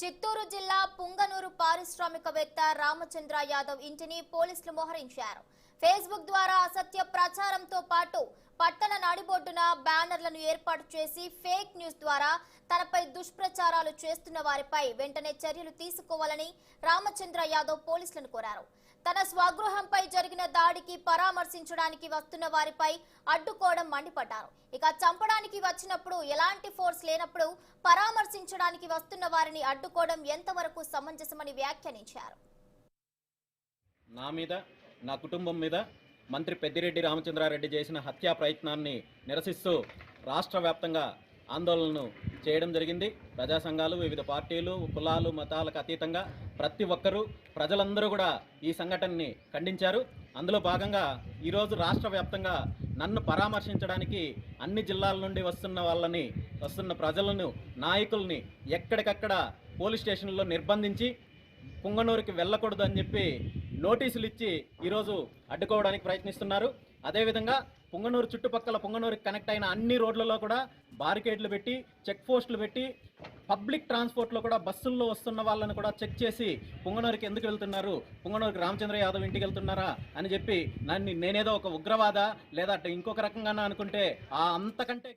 చిత్తూరు జిల్లా పుంగనూరు పారిశ్రామికవేత్త రామచంద్ర యాదవ్ ఇంటిని పోలీసులు మోహరించారు. ఫేస్బుక్ ద్వారా అసత్య ప్రచారంతో పాటు పట్టణ నడిబొడ్డున బ్యానర్లను ఏర్పాటు చేసి ఫేక్ న్యూస్ ద్వారా తనపై దుష్ప్రచారాలు చేస్తున్న వారిపై వెంటనే చర్యలు తీసుకోవాలని రామచంద్ర యాదవ్ పోలీసులను కోరారు. తన స్వగృహంపై జరిగిన దాడికి పరామర్శించడానికి వస్తున్న వారిపై అడ్డుకోవడం మండిపడ్డారు. ఇక చంపడానికి వచ్చినప్పుడు ఎలాంటి ఫోర్స్ లేనప్పుడు పరామర్శించడానికి వస్తున్న వారిని అడ్డుకోవడం ఎంతవరకు సమంజసమని వ్యాఖ్యానించారు. నా మీద, నా కుటుంబం మీద మంత్రి పెద్దిరెడ్డి రామచంద్రారెడ్డి చేసిన హత్యా ప్రయత్నాన్ని నిరసిస్తూ రాష్ట్ర వ్యాప్తంగా ఆందోళనను చేయడం జరిగింది. ప్రజా సంఘాలు, వివిధ పార్టీలు, కులాలు, మతాలకు అతీతంగా ప్రతి ఒక్కరూ, ప్రజలందరూ కూడా ఈ సంఘటనని ఖండించారు. అందులో భాగంగా ఈరోజు రాష్ట్ర వ్యాప్తంగా నన్ను పరామర్శించడానికి అన్ని జిల్లాల నుండి వస్తున్న ప్రజలను, నాయకుల్ని ఎక్కడికక్కడ పోలీస్ స్టేషన్లో నిర్బంధించి పుంగనూరుకి వెళ్ళకూడదు అని చెప్పి నోటీసులు ఇచ్చి ఈరోజు అడ్డుకోవడానికి ప్రయత్నిస్తున్నారు. అదేవిధంగా పుంగనూరు చుట్టుపక్కల పుంగనూరుకి కనెక్ట్ అయిన అన్ని రోడ్లలో కూడా బారికేడ్లు పెట్టి, చెక్ పోస్టులు పెట్టి, పబ్లిక్ ట్రాన్స్పోర్ట్లో కూడా బస్సుల్లో వస్తున్న వాళ్ళని కూడా చెక్ చేసి పుంగనూరుకి ఎందుకు వెళ్తున్నారు, పుంగనూరుకి రామచంద్ర యాదవ్ ఇంటికి వెళ్తున్నారా అని చెప్పి నేనేదో ఒక ఉగ్రవాద లేదా ఇంకొక రకంగా అనుకుంటే అంతకంటే